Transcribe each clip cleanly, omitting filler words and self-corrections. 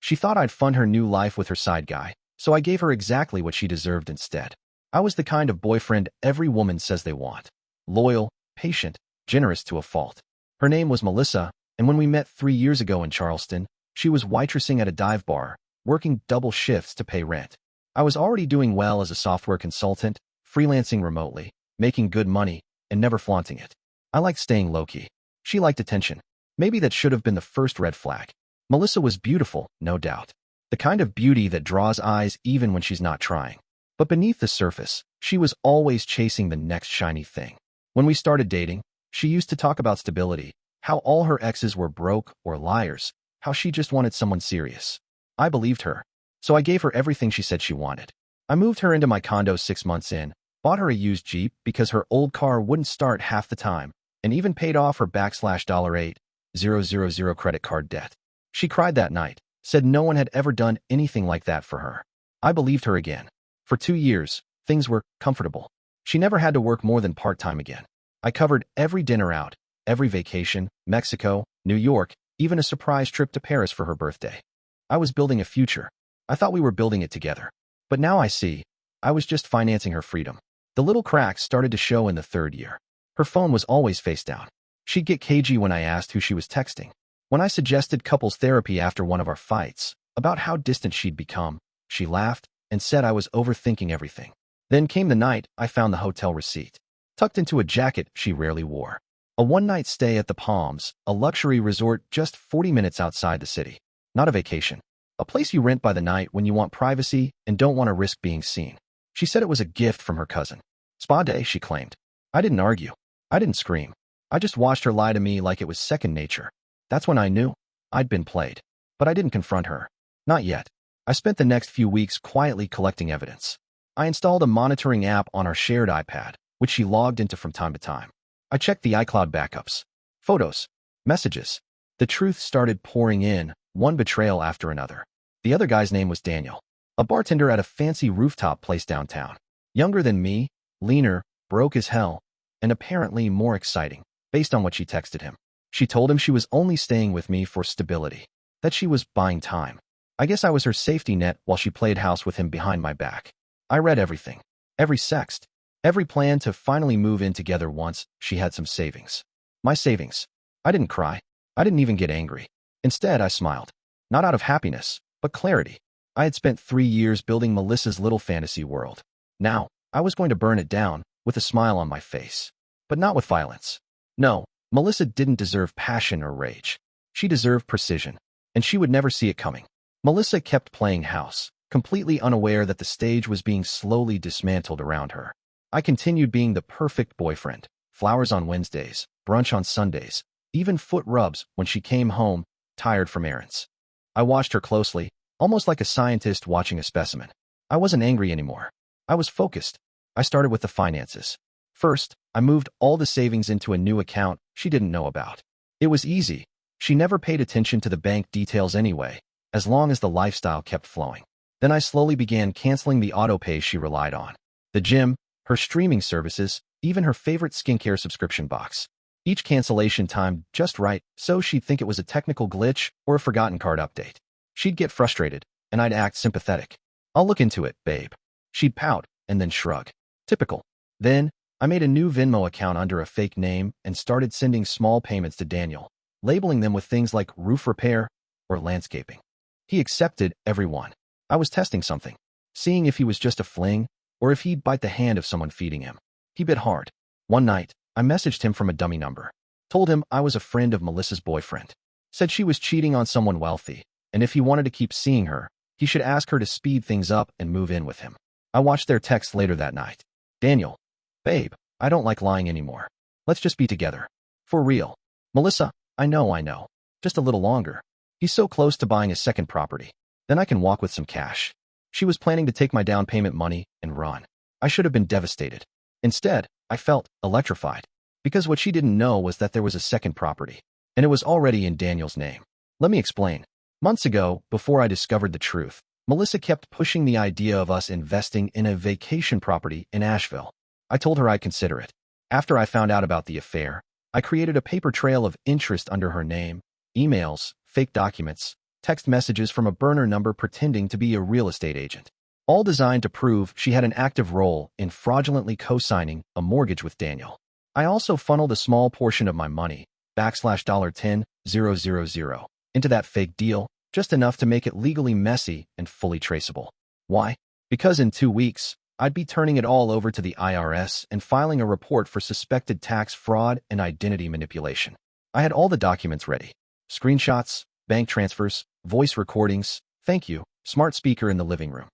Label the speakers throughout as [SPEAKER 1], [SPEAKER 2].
[SPEAKER 1] She thought I'd fund her new life with her side guy, so I gave her exactly what she deserved instead. I was the kind of boyfriend every woman says they want. Loyal, patient, generous to a fault. Her name was Melissa, and when we met 3 years ago in Charleston, she was waitressing at a dive bar, working double shifts to pay rent. I was already doing well as a software consultant, freelancing remotely, making good money, and never flaunting it. I liked staying low-key. She liked attention. Maybe that should have been the first red flag. Melissa was beautiful, no doubt. The kind of beauty that draws eyes even when she's not trying. But beneath the surface, she was always chasing the next shiny thing. When we started dating, she used to talk about stability, how all her exes were broke or liars, how she just wanted someone serious. I believed her, so I gave her everything she said she wanted. I moved her into my condo 6 months in, bought her a used Jeep because her old car wouldn't start half the time, and even paid off her $8,000 credit card debt. She cried that night, said no one had ever done anything like that for her. I believed her again. For 2 years, things were comfortable. She never had to work more than part-time again. I covered every dinner out, every vacation, Mexico, New York, even a surprise trip to Paris for her birthday. I was building a future. I thought we were building it together. But now I see, I was just financing her freedom. The little cracks started to show in the 3rd year. Her phone was always face down. She'd get cagey when I asked who she was texting. When I suggested couples therapy after one of our fights, about how distant she'd become, she laughed and said I was overthinking everything. Then came the night I found the hotel receipt, tucked into a jacket she rarely wore. A one-night stay at the Palms, a luxury resort just 40 minutes outside the city. Not a vacation. A place you rent by the night when you want privacy and don't want to risk being seen. She said it was a gift from her cousin. Spa day, she claimed. I didn't argue. I didn't scream. I just watched her lie to me like it was second nature. That's when I knew I'd been played. But I didn't confront her. Not yet. I spent the next few weeks quietly collecting evidence. I installed a monitoring app on our shared iPad, which she logged into from time to time. I checked the iCloud backups, photos, messages. The truth started pouring in, one betrayal after another. The other guy's name was Daniel, a bartender at a fancy rooftop place downtown. Younger than me, leaner, broke as hell, and apparently more exciting, based on what she texted him. She told him she was only staying with me for stability, that she was buying time. I guess I was her safety net while she played house with him behind my back. I read everything, every sext, every plan to finally move in together once she had some savings. My savings. I didn't cry. I didn't even get angry. Instead, I smiled. Not out of happiness, but clarity. I had spent 3 years building Melissa's little fantasy world. Now, I was going to burn it down, with a smile on my face. But not with violence. No, Melissa didn't deserve passion or rage. She deserved precision, and she would never see it coming. Melissa kept playing house, completely unaware that the stage was being slowly dismantled around her. I continued being the perfect boyfriend. Flowers on Wednesdays, brunch on Sundays, even foot rubs when she came home, tired from errands. I watched her closely, almost like a scientist watching a specimen. I wasn't angry anymore. I was focused. I started with the finances. First, I moved all the savings into a new account she didn't know about. It was easy. She never paid attention to the bank details anyway, as long as the lifestyle kept flowing. Then I slowly began canceling the auto-pay she relied on. The gym, her streaming services, even her favorite skincare subscription box. Each cancellation timed just right, so she'd think it was a technical glitch or a forgotten card update. She'd get frustrated, and I'd act sympathetic. I'll look into it, babe. She'd pout, and then shrug. Typical. Then, I made a new Venmo account under a fake name and started sending small payments to Daniel, labeling them with things like roof repair or landscaping. He accepted every one. I was testing something, seeing if he was just a fling or if he'd bite the hand of someone feeding him. He bit hard. One night, I messaged him from a dummy number, told him I was a friend of Melissa's boyfriend, said she was cheating on someone wealthy, and if he wanted to keep seeing her, he should ask her to speed things up and move in with him. I watched their text later that night. Daniel, babe, I don't like lying anymore. Let's just be together. For real. Melissa, I know. Just a little longer. He's so close to buying a second property. Then I can walk with some cash. She was planning to take my down payment money and run. I should have been devastated. Instead, I felt electrified, because what she didn't know was that there was a second property, and it was already in Daniel's name. Let me explain. Months ago, before I discovered the truth, Melissa kept pushing the idea of us investing in a vacation property in Asheville. I told her I'd consider it. After I found out about the affair, I created a paper trail of interest under her name, emails, fake documents, text messages from a burner number pretending to be a real estate agent, all designed to prove she had an active role in fraudulently co-signing a mortgage with Daniel. I also funneled a small portion of my money, $10,000, into that fake deal, just enough to make it legally messy and fully traceable. Why? Because in 2 weeks, I'd be turning it all over to the IRS and filing a report for suspected tax fraud and identity manipulation. I had all the documents ready. Screenshots, bank transfers, voice recordings, thank you, smart speaker in the living room.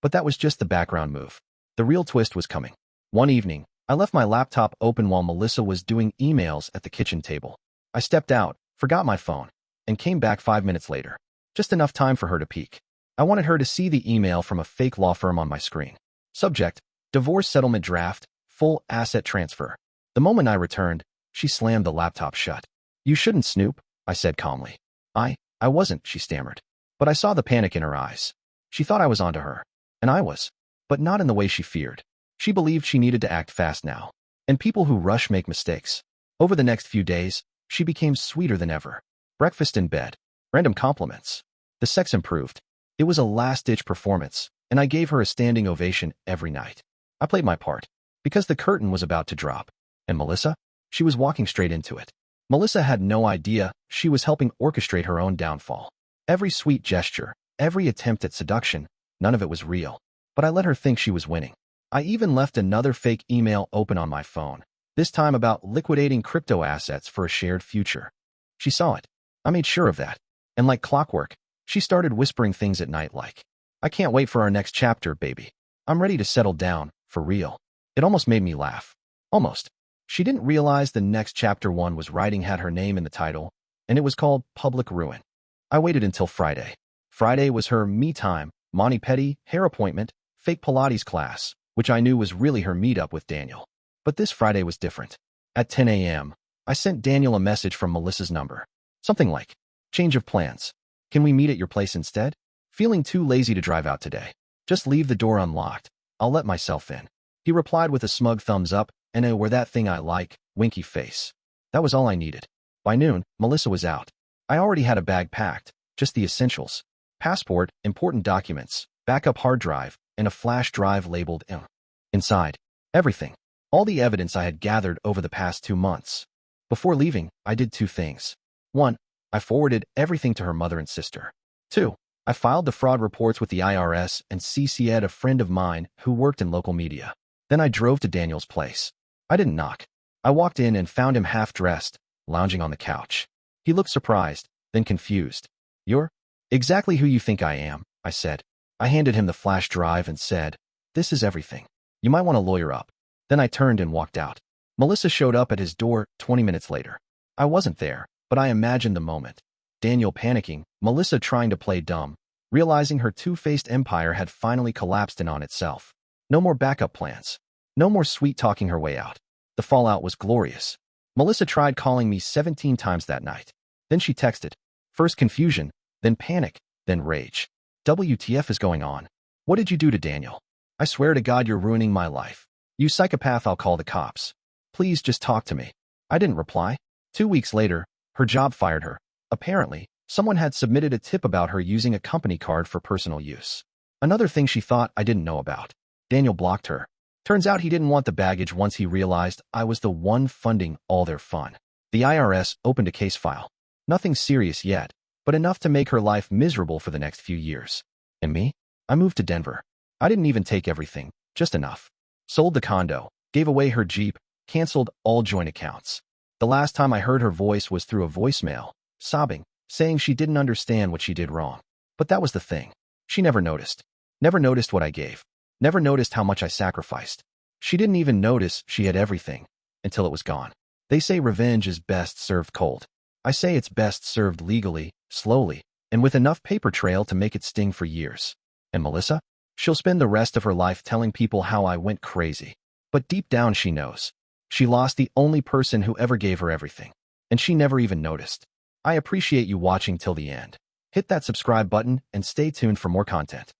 [SPEAKER 1] But that was just the background move. The real twist was coming. One evening, I left my laptop open while Melissa was doing emails at the kitchen table. I stepped out, forgot my phone, and came back 5 minutes later. Just enough time for her to peek. I wanted her to see the email from a fake law firm on my screen. Subject, divorce settlement draft, full asset transfer. The moment I returned, she slammed the laptop shut. You shouldn't snoop, I said calmly. I wasn't, she stammered. But I saw the panic in her eyes. She thought I was onto her. And I was. But not in the way she feared. She believed she needed to act fast now. And people who rush make mistakes. Over the next few days, she became sweeter than ever. Breakfast in bed. Random compliments. The sex improved. It was a last-ditch performance, and I gave her a standing ovation every night. I played my part, because the curtain was about to drop. And Melissa? She was walking straight into it. Melissa had no idea she was helping orchestrate her own downfall. Every sweet gesture, every attempt at seduction, none of it was real. But I let her think she was winning. I even left another fake email open on my phone, this time about liquidating crypto assets for a shared future. She saw it. I made sure of that. And like clockwork, she started whispering things at night like, I can't wait for our next chapter, baby. I'm ready to settle down, for real. It almost made me laugh. Almost. She didn't realize the next chapter one was writing had her name in the title, and it was called Public Ruin. I waited until Friday. Friday was her me time, mani pedi, hair appointment, fake Pilates class, which I knew was really her meetup with Daniel. But this Friday was different. At 10 a.m., I sent Daniel a message from Melissa's number. Something like, change of plans. Can we meet at your place instead? Feeling too lazy to drive out today. Just leave the door unlocked. I'll let myself in. He replied with a smug thumbs up and a "we're that thing I like" winky face. That was all I needed. By noon, Melissa was out. I already had a bag packed, just the essentials. Passport, important documents, backup hard drive, and a flash drive labeled M. Inside, everything. All the evidence I had gathered over the past 2 months. Before leaving, I did 2 things. 1. I forwarded everything to her mother and sister. 2. I filed the fraud reports with the IRS and CC'd a friend of mine who worked in local media. Then I drove to Daniel's place. I didn't knock. I walked in and found him half-dressed, lounging on the couch. He looked surprised, then confused. You're exactly who you think I am, I said. I handed him the flash drive and said, this is everything. You might want to lawyer up. Then I turned and walked out. Melissa showed up at his door 20 minutes later. I wasn't there, but I imagined the moment. Daniel panicking, Melissa trying to play dumb, realizing her two-faced empire had finally collapsed in on itself. No more backup plans. No more sweet-talking her way out. The fallout was glorious. Melissa tried calling me 17 times that night. Then she texted. First confusion, then panic, then rage. WTF is going on? What did you do to Daniel? I swear to God you're ruining my life. You psychopath, I'll call the cops. Please just talk to me. I didn't reply. 2 weeks later, her job fired her. Apparently, someone had submitted a tip about her using a company card for personal use. Another thing she thought I didn't know about. Daniel blocked her. Turns out he didn't want the baggage once he realized I was the one funding all their fun. The IRS opened a case file. Nothing serious yet, but enough to make her life miserable for the next few years. And me? I moved to Denver. I didn't even take everything, just enough. Sold the condo, gave away her Jeep, canceled all joint accounts. The last time I heard her voice was through a voicemail, sobbing, saying she didn't understand what she did wrong. But that was the thing. She never noticed. Never noticed what I gave. Never noticed how much I sacrificed. She didn't even notice she had everything, until it was gone. They say revenge is best served cold. I say it's best served legally, slowly, and with enough paper trail to make it sting for years. And Melissa? She'll spend the rest of her life telling people how I went crazy. But deep down she knows. She lost the only person who ever gave her everything. And she never even noticed. I appreciate you watching till the end. Hit that subscribe button and stay tuned for more content.